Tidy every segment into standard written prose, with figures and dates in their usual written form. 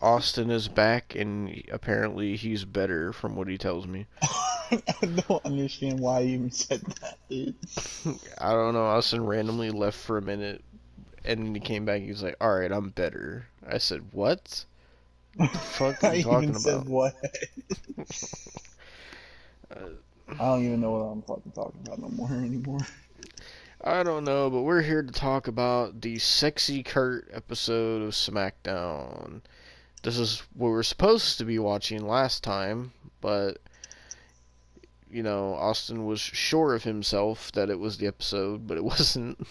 Austin is back, and apparently he's better from what he tells me. I don't understand why you even said that, dude. I don't know. Austin randomly left for a minute, and then he came back. He was like, "All right, I'm better." I said, "What? The fuck are you I even talking said about?" what? Uh, I don't even know what I'm fucking talking about no more anymore. I don't know, but we're here to talk about the Sexy Kurt episode of Smackdown. This is what we were supposed to be watching last time, but Austin was sure of himself that it was the episode, but it wasn't.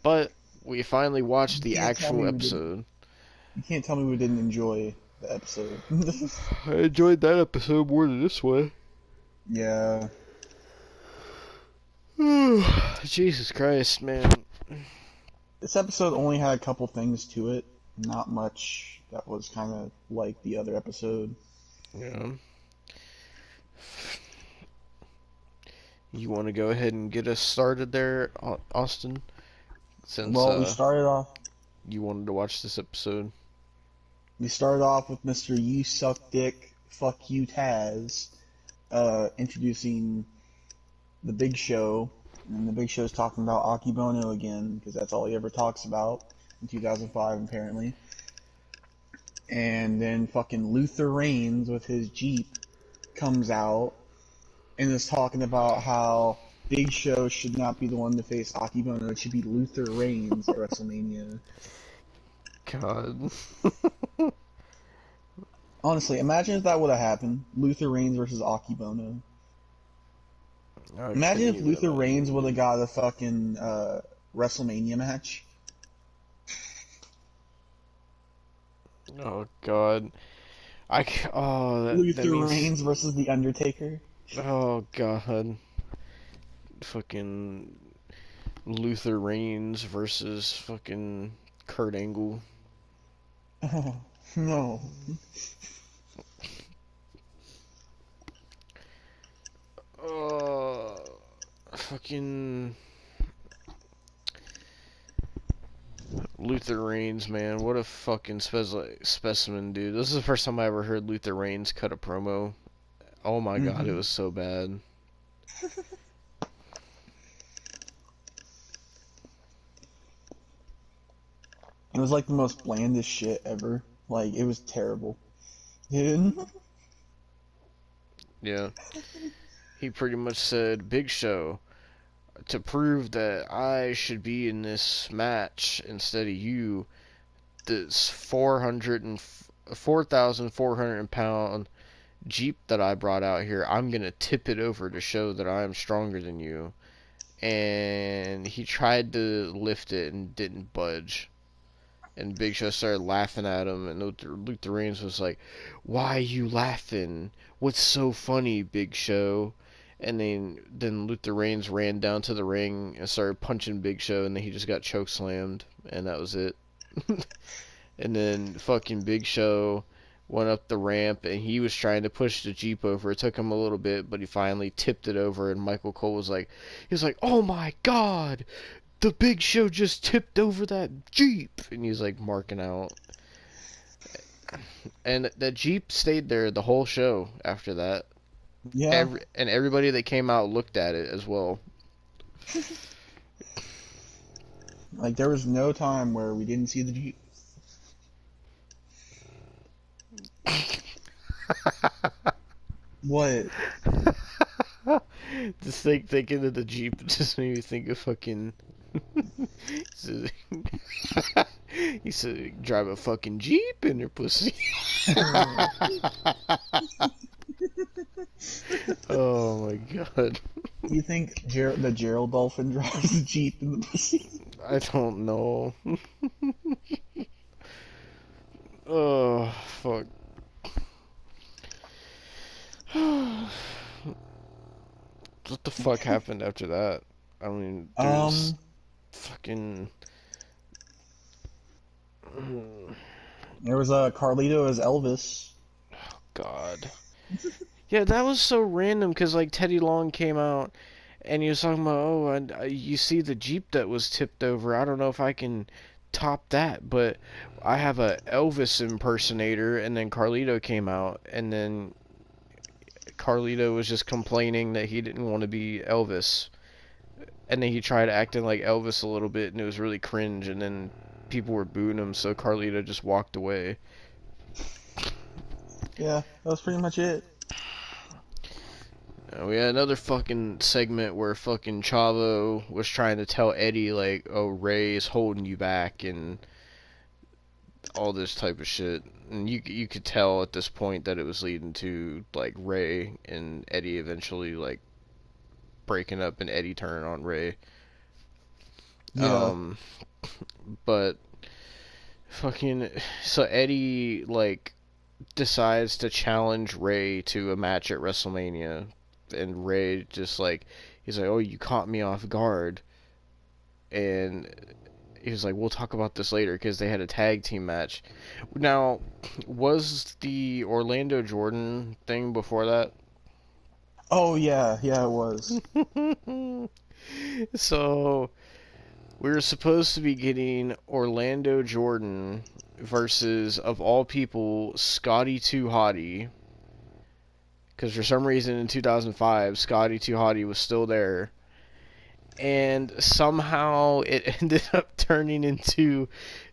But we finally watched You the can't tell actual me we didn't. episode. You can't tell me we didn't enjoy the episode. I enjoyed that episode more than this one. Yeah. Jesus Christ, man. This episode only had a couple things to it. Not much that was kind of like the other episode. Yeah. You want to go ahead and get us started there, Austin? Since Well, we started off. you wanted to watch this episode. We started off with Mr. You Suck Dick, Fuck You Taz, introducing the Big Show, and the Big Show's talking about Akibono again because that's all he ever talks about in 2005 apparently. And then fucking Luther Reigns with his Jeep comes out and is talking about how Big Show should not be the one to face Akibono. It should be Luther Reigns at WrestleMania. God. Honestly, imagine if that would have happened. Luther Reigns versus Akibono. I Imagine couldn't if even Luther Reigns imagine. would have got a fucking WrestleMania match. Oh God. Oh, that Luther means. Reigns versus The Undertaker. Oh God. Fucking Luther Reigns versus fucking Kurt Angle. Oh, no. Oh, fucking Luther Reigns, man. What a fucking specimen, dude. This is the first time I ever heard Luther Reigns cut a promo. Oh my God, it Hmm. was so bad. It was like the most blandest shit ever. Like, it was terrible. Dude. Yeah. He pretty much said, Big Show, to prove that I should be in this match instead of you, this 4,400 pound Jeep that I brought out here, I'm gonna tip it over to show that I am stronger than you. And he tried to lift it and didn't budge. And Big Show started laughing at him, and Luther Reigns was like, "Why are you laughing? What's so funny, Big Show?" And then Luther Reigns ran down to the ring and started punching Big Show, and then he just got choke slammed, and that was it. And then fucking Big Show went up the ramp, and he was trying to push the Jeep over. It took him a little bit, but he finally tipped it over, and Michael Cole was like, "Oh my God, the Big Show just tipped over that Jeep," and he's like marking out. And that Jeep stayed there the whole show after that. Yeah. And everybody that came out looked at it as well. Like, there was no time where we didn't see the Jeep. What? Just thinking of the Jeep just made me think of fucking. He said, "Drive a fucking Jeep in your pussy." Oh my God. You think the Gerald Dolphin drives the Jeep in the pussy? I don't know. Oh, fuck. What the fuck happened after that? I mean, there's Um, fucking. there was a Carlito as Elvis. God. Yeah, that was so random because, like, Teddy Long came out and he was talking about, oh, and you see the Jeep that was tipped over. I don't know if I can top that, but I have a Elvis impersonator, and then Carlito came out, and then Carlito was just complaining that he didn't want to be Elvis, and then he tried acting like Elvis a little bit, and it was really cringe, and then people were booing him, so Carlito just walked away. Yeah, that was pretty much it. We had another fucking segment where fucking Chavo was trying to tell Eddie, like, oh, Ray is holding you back, and all this type of shit. And you could tell at this point that it was leading to, like, Ray and Eddie eventually, like, breaking up and Eddie turning on Ray. Yeah. But fucking, so Eddie, like, decides to challenge Ray to a match at WrestleMania, and Ray just, like, he's like, oh, you caught me off guard, and he was like, we'll talk about this later, because they had a tag team match. Now, was the Orlando Jordan thing before that? Oh yeah, yeah it was. So we were supposed to be getting Orlando Jordan versus, of all people, Scotty 2 Hottie. Because for some reason in 2005, Scotty 2 Hottie was still there. And somehow it ended up turning into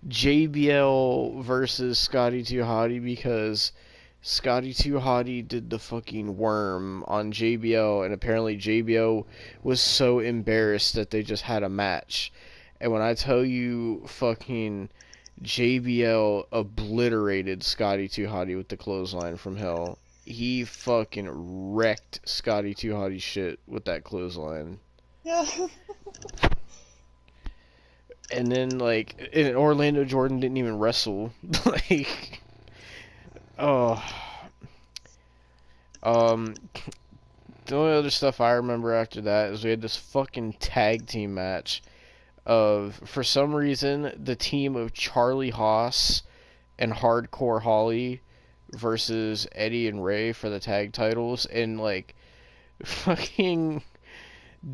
JBL versus Scotty 2 Hottie, because Scotty 2 Hottie did the fucking worm on JBL, and apparently JBL was so embarrassed that they just had a match. And when I tell you, fucking JBL obliterated Scotty 2 Hottie with the clothesline from hell. He fucking wrecked Scotty 2 Hottie's shit with that clothesline. Yeah. And then, like, and Orlando Jordan didn't even wrestle. Like, oh. The only other stuff I remember after that is we had this fucking tag team match of, for some reason, the team of Charlie Haas and Hardcore Holly versus Eddie and Ray for the tag titles, and, like, fucking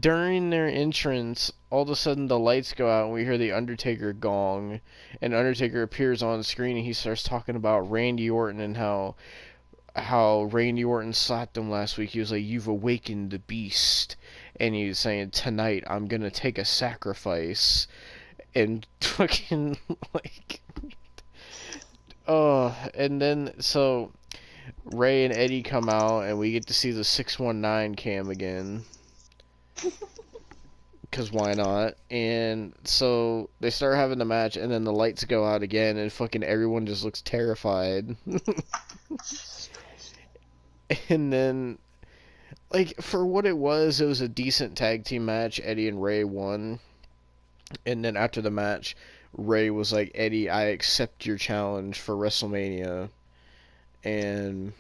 during their entrance, all of a sudden the lights go out and we hear the Undertaker gong, and Undertaker appears on screen, and he starts talking about Randy Orton and how Randy Orton slapped him last week. He was like, you've awakened the beast. And he was saying, tonight I'm gonna take a sacrifice. And fucking, like, and then, so, Ray and Eddie come out, and we get to see the 619 cam again. Because why not? And so, they start having the match, and then the lights go out again, and fucking everyone just looks terrified. And then, like, for what it was a decent tag team match. Eddie and Ray won. And then after the match, Ray was like, Eddie, I accept your challenge for WrestleMania. And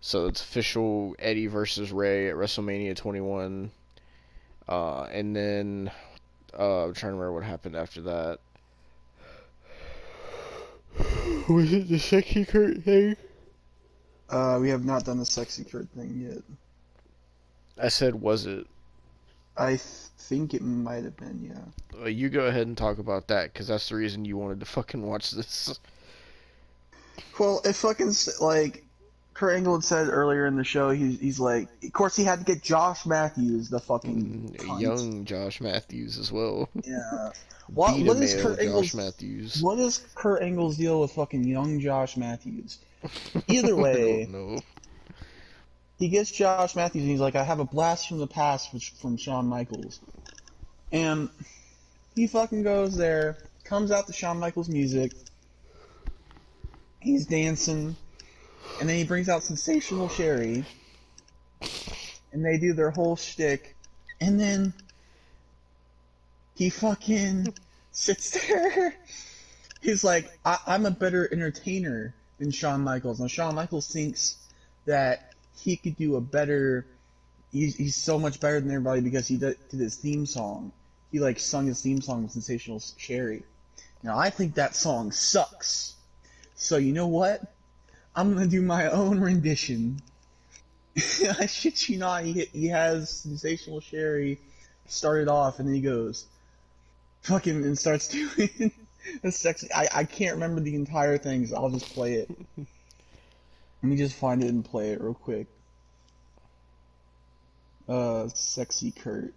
so it's official, Eddie versus Ray at WrestleMania 21. And then, I'm trying to remember what happened after that. Was it the sexy Kurt thing? We have not done the sexy Kurt thing yet. I said, was it? I think it might have been, yeah. You go ahead and talk about that, because that's the reason you wanted to fucking watch this. Well, it fucking, like, Kurt Angle had said earlier in the show, he's like, of course he had to get Josh Matthews, the fucking cunt. Young Josh Matthews as well. Yeah. What is Kurt Angle's, Josh Matthews? What is Kurt Angle's deal with fucking young Josh Matthews? Either way, no. He gets Josh Matthews and he's like, I have a blast from the past from Shawn Michaels. And he fucking goes there, comes out to Shawn Michaels music, he's dancing, and then he brings out Sensational Sherry, and they do their whole shtick, and then he fucking sits there. He's like, I'm a better entertainer than Shawn Michaels. And Shawn Michaels thinks that he could do a better, he's so much better than everybody because he did his theme song. He, like, sung his theme song with Sensational Sherry. Now, I think that song sucks. So, you know what? I'm gonna do my own rendition. I shit you not, he has Sensational Sherry started off, and then he goes, fucking, and starts doing It's sexy. I can't remember the entire thing, so I'll just play it. Let me just find it and play it real quick. Sexy Kurt.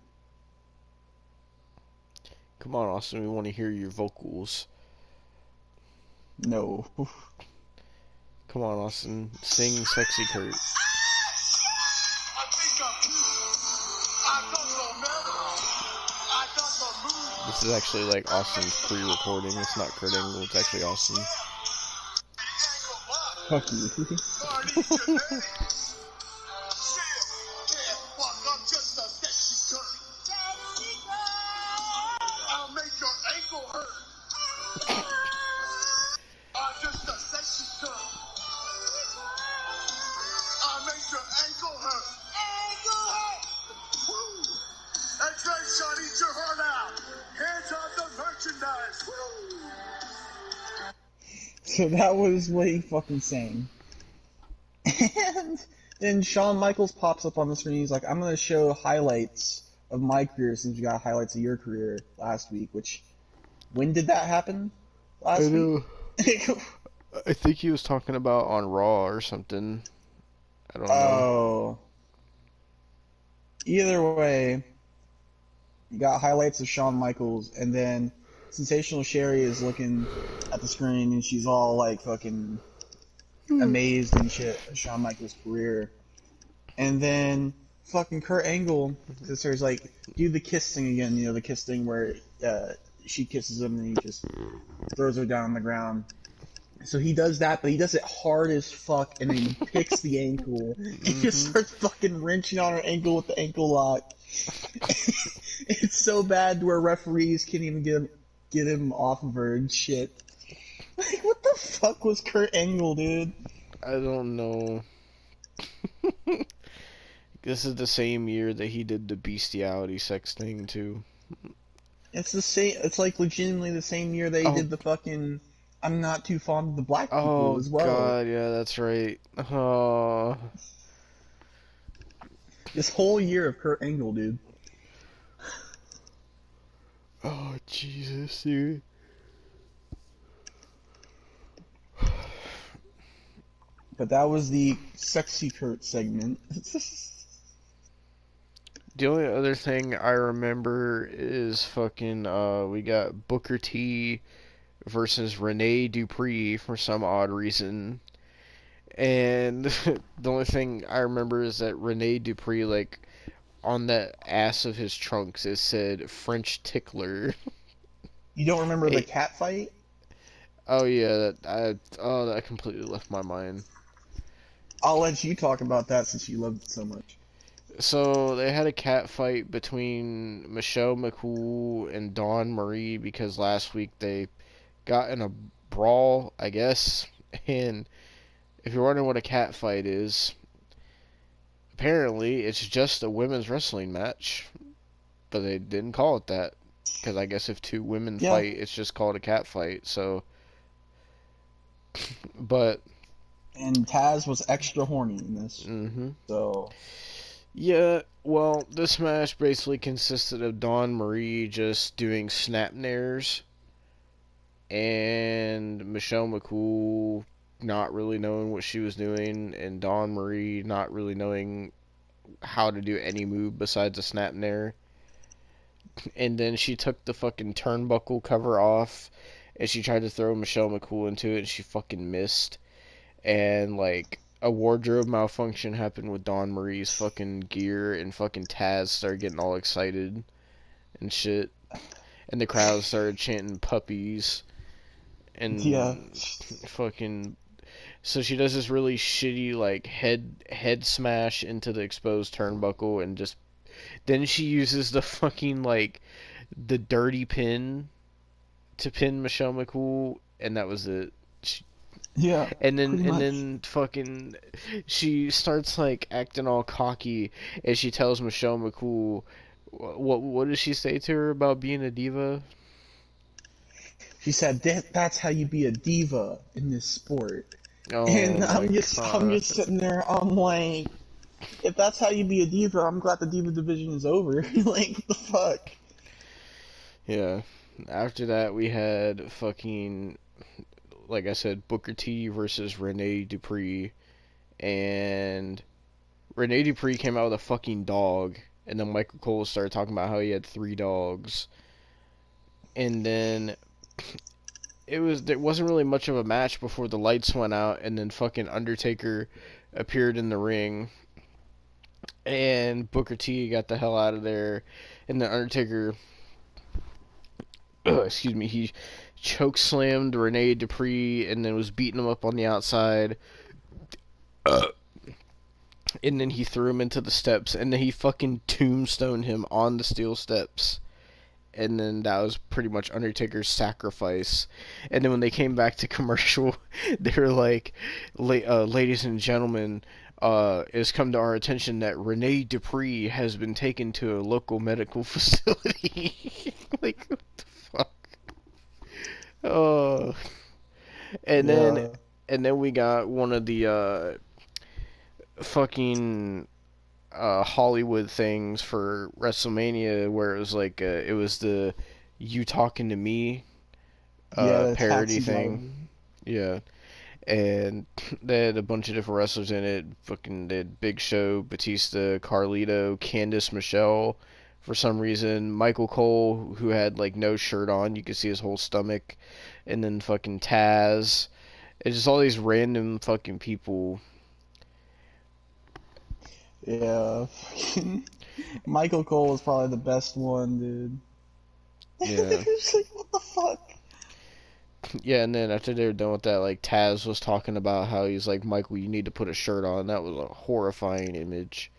Come on, Austin, we want to hear your vocals. No. Come on, Austin, sing Sexy Kurt. This is actually like Austin's pre-recording. It's not Kurt Angle, it's actually Austin. Fuck you. So that was what he fucking sang. And then Shawn Michaels pops up on the screen. He's like, I'm going to show highlights of my career since you got highlights of your career last week, which, when did that happen? Last week? I think he was talking about on Raw or something. I don't know. Oh. Either way, you got highlights of Shawn Michaels, and then Sensational Sherry is looking at the screen, and she's all like fucking amazed and shit at Shawn Michaels' career. And then fucking Kurt Angle sits there, like, do the kiss thing again, you know, the kiss thing where she kisses him and he just throws her down on the ground. So he does that, but he does it hard as fuck, and then he picks the ankle. He just starts fucking wrenching on her ankle with the ankle lock. It's so bad where referees can't even get him off of her and shit. Like, what the fuck was Kurt Angle, dude? I don't know. This is the same year that he did the bestiality sex thing, too. It's the same. It's like legitimately the same year they did the fucking I'm not too fond of the black people as well. Oh, God, yeah, that's right. Oh. This whole year of Kurt Angle, dude. Oh, Jesus, dude. But that was the Sexy Kurt segment. The only other thing I remember is fucking, we got Booker T versus Rene Dupree for some odd reason. And the only thing I remember is that Rene Dupree, like, on the ass of his trunks, it said French tickler. You don't remember the cat fight? Oh, yeah, that completely left my mind. I'll let you talk about that since you loved it so much. So, they had a cat fight between Michelle McCool and Dawn Marie because last week they got in a brawl, I guess. And if you're wondering what a cat fight is, apparently it's just a women's wrestling match. But they didn't call it that. Because I guess if two women fight, it's just called a cat fight. So, but... And Taz was extra horny in this. Mm-hmm. So... Yeah, well, this match basically consisted of Dawn Marie just doing snap nares and Michelle McCool not really knowing what she was doing and Dawn Marie not really knowing how to do any move besides a snap nair. And then she took the fucking turnbuckle cover off and she tried to throw Michelle McCool into it and she fucking missed. And, like, a wardrobe malfunction happened with Dawn Marie's fucking gear, and fucking Taz started getting all excited and shit. And the crowd started chanting puppies. And fucking... So she does this really shitty, like, head smash into the exposed turnbuckle, and just... Then she uses the fucking, like, the dirty pin to pin Michelle McCool, and that was it. Yeah. And then fucking she starts like acting all cocky and she tells Michelle McCool what does she say to her about being a diva? She said that's how you be a diva in this sport. Oh, and I'm just sitting there, I'm like, if that's how you be a diva, I'm glad the diva division is over. Like, what the fuck? Yeah. After that, we had fucking, like I said, Booker T versus Rene Dupree, and Rene Dupree came out with a fucking dog, and then Michael Cole started talking about how he had 3 dogs, and then there wasn't really much of a match before the lights went out, and then fucking Undertaker appeared in the ring, and Booker T got the hell out of there, and then Undertaker, excuse me, he choke slammed Rene Dupree, and then was beating him up on the outside. And then he threw him into the steps, and then he fucking tombstoned him on the steel steps. And then that was pretty much Undertaker's sacrifice. And then when they came back to commercial, they were like, ladies and gentlemen, it has come to our attention that Rene Dupree has been taken to a local medical facility. Like, what the fuck? Oh. And then, Yeah. we got one of the, fucking Hollywood things for WrestleMania where it was like it was the "You Talking to Me" Yeah, the parody taxi driver. thing. Yeah, and they had a bunch of different wrestlers in it. Fucking they had Big Show, Batista, Carlito, Candice Michelle. For some reason, Michael Cole, who had like no shirt on, you could see his whole stomach, and then fucking Taz. It's just all these random fucking people. Yeah. Michael Cole was probably the best one, dude. Yeah. It's like, what the fuck? Yeah, and then after they were done with that, like Taz was talking about how he's like, Michael, you need to put a shirt on. That was a horrifying image.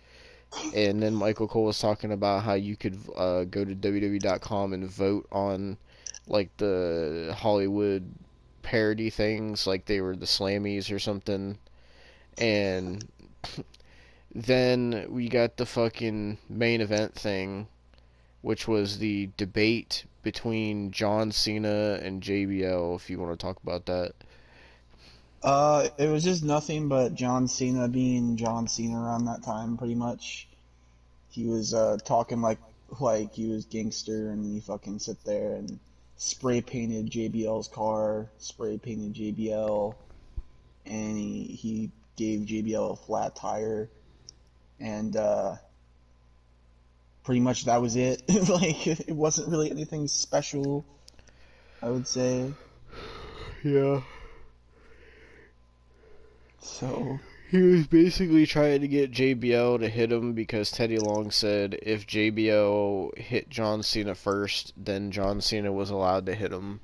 And then Michael Cole was talking about how you could go to WWE.com and vote on like the Hollywood parody things, like they were the Slammies or something. And then we got the fucking main event thing, which was the debate between John Cena and JBL, if you want to talk about that. It was just nothing but John Cena being John Cena around that time, pretty much. He was talking like he was gangster, and he fucking sit there and spray painted JBL's car, spray painted JBL, and he gave JBL a flat tire, and pretty much that was it. Like it wasn't really anything special, I would say. Yeah. So He was basically trying to get JBL to hit him because Teddy Long said if JBL hit John Cena first, then John Cena was allowed to hit him.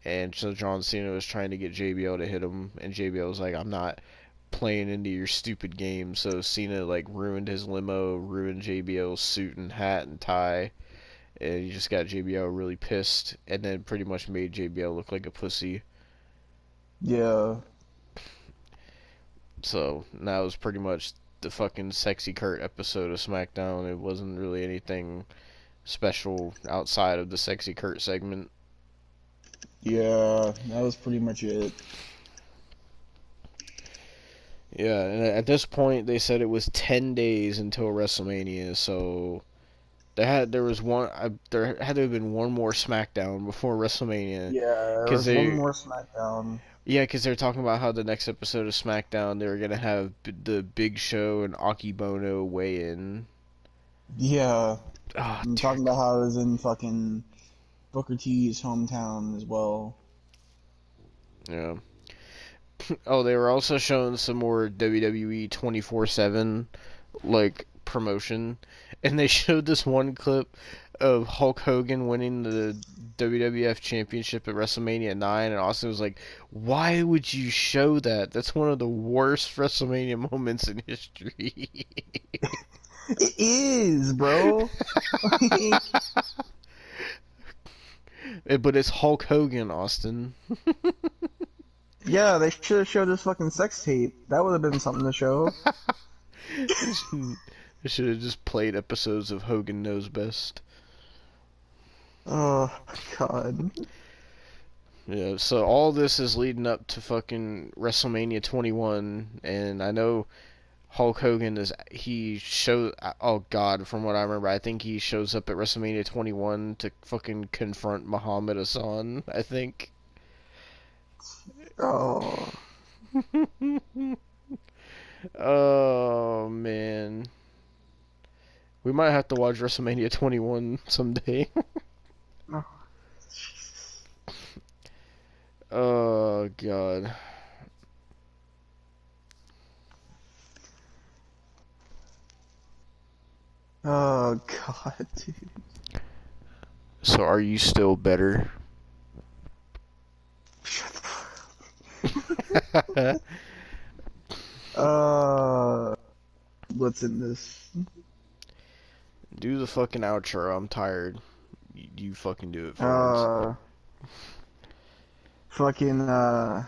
And so John Cena was trying to get JBL to hit him, and JBL was like, I'm not playing into your stupid game. So Cena like ruined his limo, ruined JBL's suit and hat and tie, and he just got JBL really pissed, and then pretty much made JBL look like a pussy. yeah, So that was pretty much the fucking Sexy Kurt episode of SmackDown. It wasn't really anything special outside of the Sexy Kurt segment. yeah, that was pretty much it. Yeah, and at this point they said it was 10 days until WrestleMania, so there had to have been one more SmackDown before WrestleMania, Yeah, there cuz was one they more SmackDown. yeah, cuz they're talking about how the next episode of SmackDown they were going to have the Big Show and Akibono weigh in. Yeah, Oh, I'm dear. talking about how it was in fucking Booker T's hometown as well. Yeah. Oh, they were also showing some more WWE 24/7 like promotion, and they showed this one clip of Hulk Hogan winning the WWF Championship at WrestleMania 9, and Austin was like, "Why would you show that? That's one of the worst WrestleMania moments in history." It is, bro. Like, But it's Hulk Hogan, Austin. yeah, they should have showed this fucking sex tape. That would have been something to show. They should have just played episodes of Hogan Knows Best. Oh, God. Yeah, so all this is leading up to fucking WrestleMania 21, and I know Hulk Hogan oh god, from what I remember, I think he shows up at WrestleMania 21 to fucking confront Muhammad Hassan, I think. Oh, Oh man. We might have to watch WrestleMania 21 someday. no. Oh god. Oh god, dude. So are you still better? Shut the fuck up. What's in this? Do the fucking outro. I'm tired. You fucking do it for once. Fucking, I'm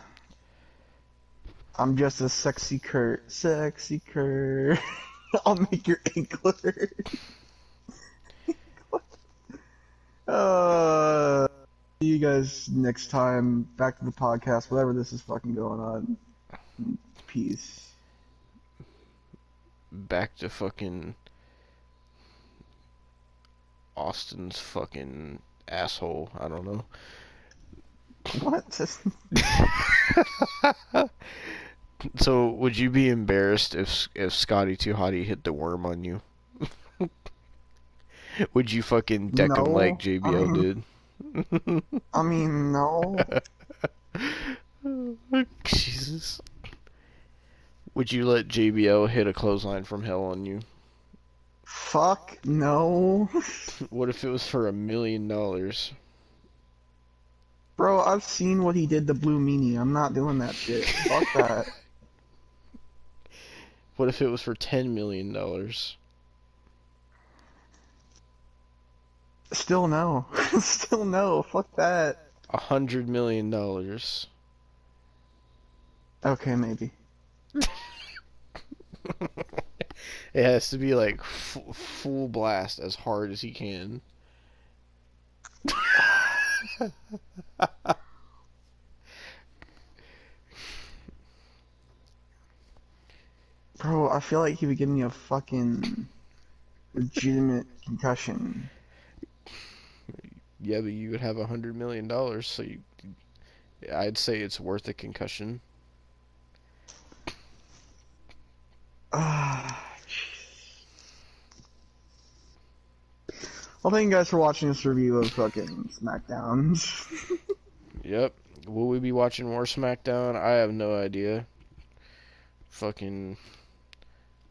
just a sexy Kurt. Sexy Kurt. I'll make your ankle hurt. See you guys next time. Back to the podcast, whatever this is fucking going on. Peace. Back to fucking Austin's fucking asshole. I don't know. What? So, would you be embarrassed if Scotty Too Hottie hit the worm on you? Would you fucking deck him like JBL did? I mean, no. Jesus. Would you let JBL hit a clothesline from hell on you? Fuck no. What if it was for $1 million? Bro, I've seen what he did to Blue Meanie. I'm not doing that shit. Fuck that. What if it was for $10 million? Still no. Still no. Fuck that. $100 million. Okay, maybe. It has to be like full blast as hard as he can. Bro, I feel like he would give me a fucking legitimate concussion. Yeah, but you would have $100 million, so I'd say it's worth a concussion. Ah, well, thank you guys for watching this review of fucking Smackdown. Yep. Will we be watching more Smackdown? I have no idea. Fucking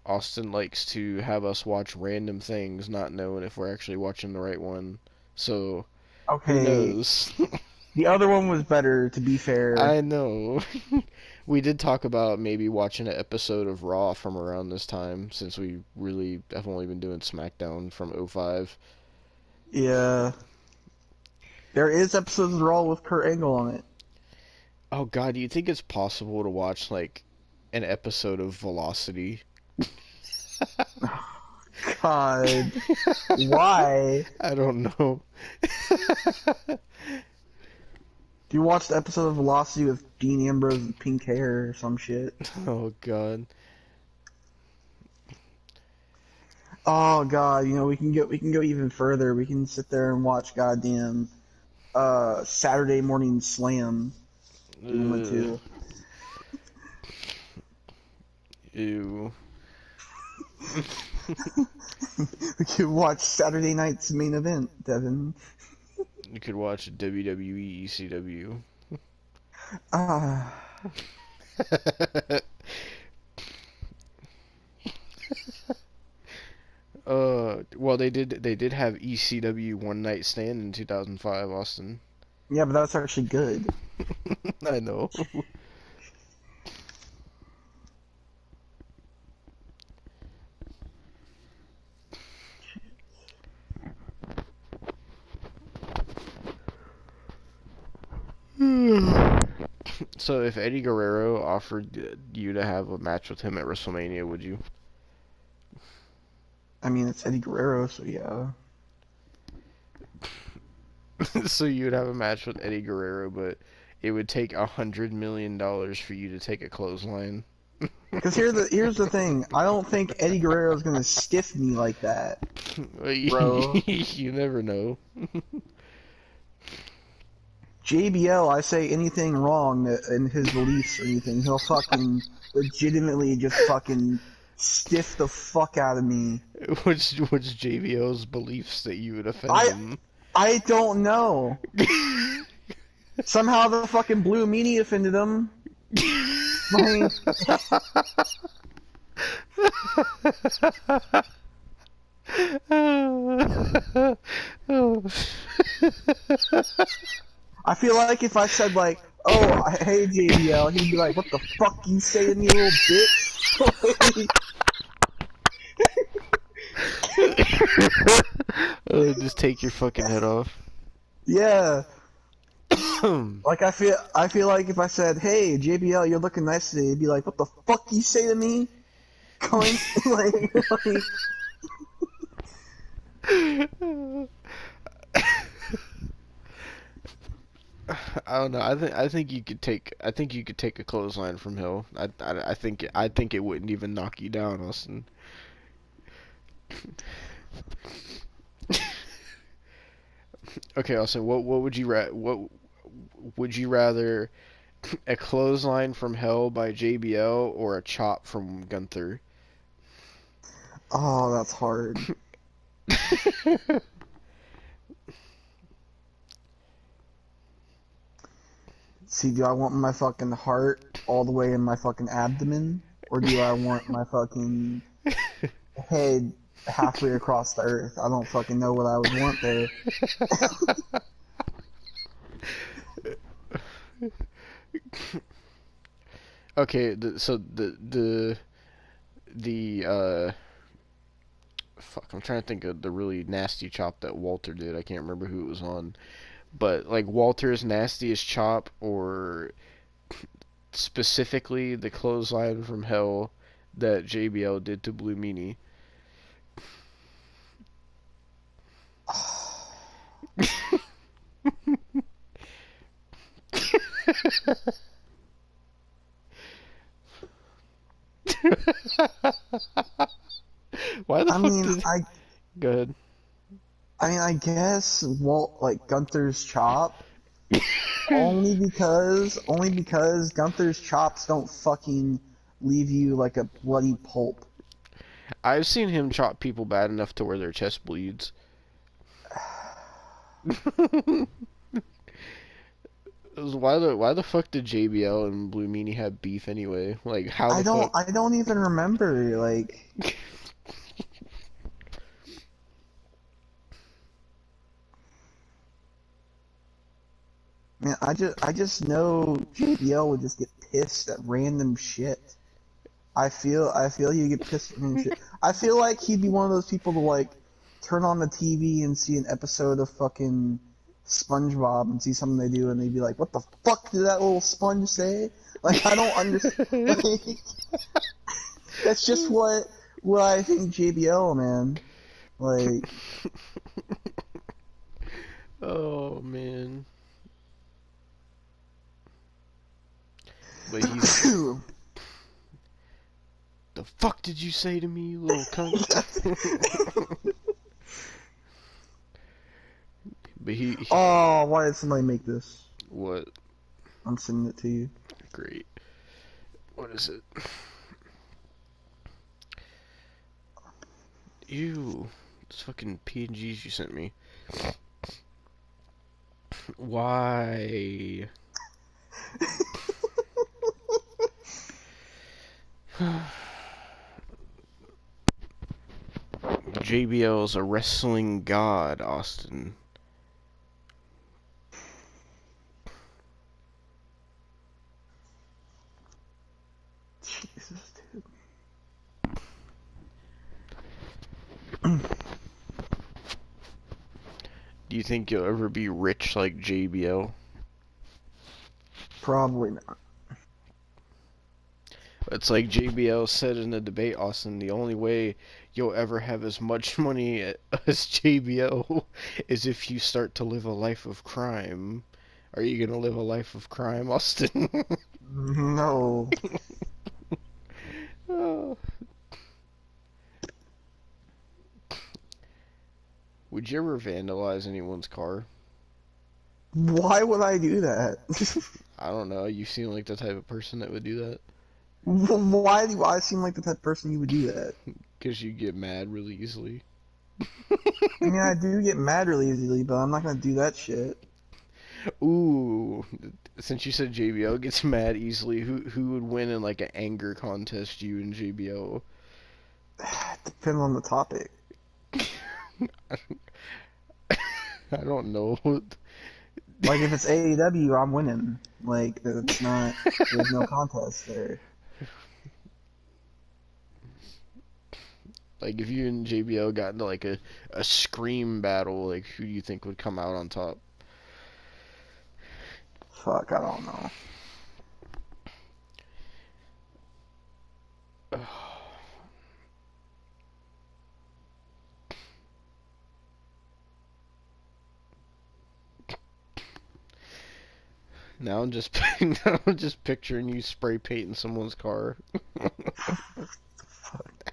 Austin likes to have us watch random things, not knowing if we're actually watching the right one. So, Okay. who knows? The other one was better, to be fair. I know. We did talk about maybe watching an episode of Raw from around this time, since we really have only been doing SmackDown from 05. Yeah. There is episodes of Raw with Kurt Angle on it. Oh god, do you think it's possible to watch, like, an episode of Velocity? God. Why? I don't know. Do you watch the episode of Velocity with Dean Ambrose with pink hair or some shit? Oh god. Oh god, you know, we can go even further. We can sit there and watch goddamn Saturday Morning Slam. Ew. Ew. We could watch Saturday night's main event, Devon. You could watch WWE ECW. Ah. Well, they did have ECW One Night Stand in 2005, Austin. Yeah, but that's actually good. I know. So if Eddie Guerrero offered you to have a match with him at WrestleMania, would you? I mean, it's Eddie Guerrero, so yeah. So you would have a match with Eddie Guerrero, but it would take $100 million for you to take a clothesline. Because here's the thing. I don't think Eddie Guerrero is gonna stiff me like that, Well, bro. you never know. JBL, I say anything wrong in his beliefs or anything, he'll fucking legitimately just fucking stiff the fuck out of me. What's JBO's beliefs that you would offend I him? I don't know. Somehow the fucking blue meanie offended him. Like, Oh. I feel like if I said like, "Oh, hey JBL," he'd be like, "What the fuck you say to me, little bitch?" Just take your fucking head off. Yeah. Like I feel like if I said, "Hey JBL, you're looking nice today," he'd be like, "What the fuck you say to me?" Going like I don't know. I think you could take a clothesline from Hill. I think it wouldn't even knock you down, Austin. Okay, Austin. What would you rather, a clothesline from Hell by JBL or a chop from Gunther? oh, that's hard. See, do I want my fucking heart all the way in my fucking abdomen, or do I want my fucking head halfway across the earth? I don't fucking know what I would want there. Okay, so the fuck, I'm trying to think of the really nasty chop that Walter did. I can't remember who it was on, but like Walter's nastiest chop, or specifically the clothesline from Hell that JBL did to Blue Meanie. Why the I fuck mean, did? Go ahead. I guess Walt like Gunther's chop only because Gunther's chops don't fucking leave you like a bloody pulp. I've seen him chop people bad enough to where their chest bleeds. Why the fuck did JBL and Blue Meanie have beef anyway? Like how the fuck? I don't even remember like man, I just know JBL would just get pissed at random shit. I feel you get pissed at random shit. I feel like he'd be one of those people to like turn on the TV and see an episode of fucking SpongeBob and see something they do and they'd be like, "What the fuck did that little sponge say?" Like I don't understand. Like, that's just what I think JBL, man. Like Oh man. But he's, the fuck did you say to me, you little cunt? But he oh, why did somebody make this? what? I'm sending it to you. Great. What is it? Ew. It's fucking PNGs you sent me. Why? JBL's a wrestling god, Austin. Jesus, dude. Do you think you'll ever be rich like JBL? Probably not. It's like JBL said in the debate, Austin, the only way you'll ever have as much money as JBL is if you start to live a life of crime. Are you gonna live a life of crime, Austin? No. Oh. Would you ever vandalize anyone's car? Why would I do that? I don't know. You seem like the type of person that would do that. Why do I seem like the type of person you would do that? Because you get mad really easily. I mean, I do get mad really easily, but I'm not gonna do that shit. Ooh, since you said JBL gets mad easily, who would win in like an anger contest, you and JBL? Depends on the topic. I don't know. Like, if it's AEW, I'm winning. Like, it's not, there's no contest there. Like if you and JBL got into like a scream battle, like who do you think would come out on top? Fuck, I don't know. Now I'm just now I'm just picturing you spray painting someone's car. Fuck.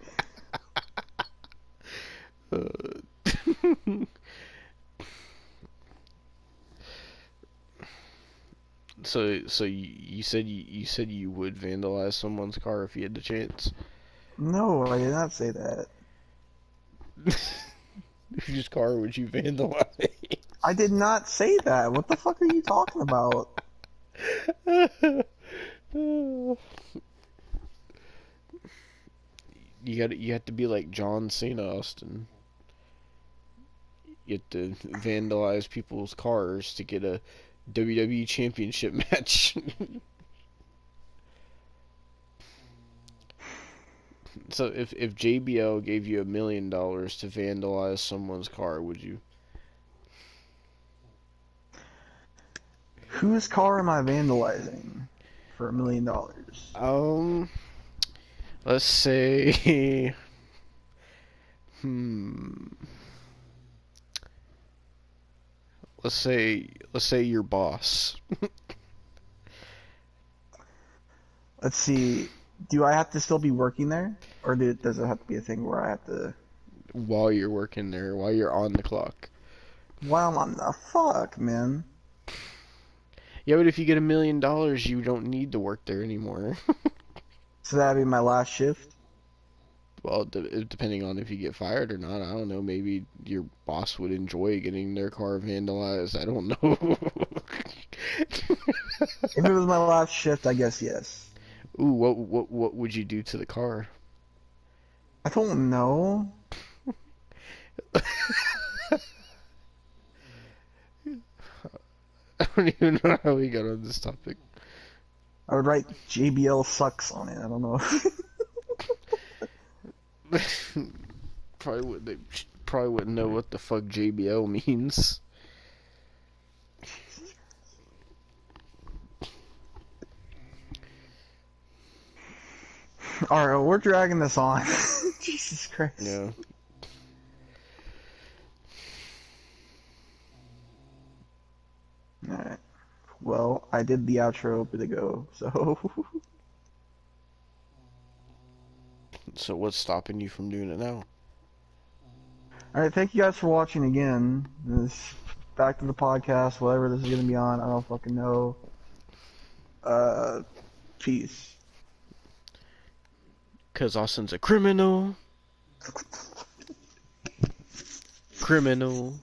So you said you said you would vandalize someone's car if you had the chance. No, I did not say that. Whose car would you vandalize? I did not say that. What the fuck are you talking about? You have to be like John Cena, Austin. You have to vandalize people's cars to get a WWE Championship match. So if JBL gave you $1 million to vandalize someone's car, would you? Whose car am I vandalizing for $1 million? Let's say, hmm, let's say your boss. Let's see. Do I have to still be working there, or does it have to be a thing where I have to? While you're working there, while you're on the clock. Well, I'm the fuck, man. Yeah, but if you get $1 million, you don't need to work there anymore. So that'd be my last shift. Well, depending on if you get fired or not, I don't know. Maybe your boss would enjoy getting their car vandalized. I don't know. If it was my last shift, I guess yes. Ooh, what would you do to the car? I don't know. I don't even know how we got on this topic. I would write JBL sucks on it. I don't know. They probably wouldn't know what the fuck JBL means. All right, well, we're dragging this on. Jesus Christ. Yeah. All right. Well, I did the outro a bit ago, so. So what's stopping you from doing it now? All right, thank you guys for watching again. This back to the podcast, whatever this is gonna be on, I don't fucking know. Peace. 'Cause Austin's a criminal. Criminal.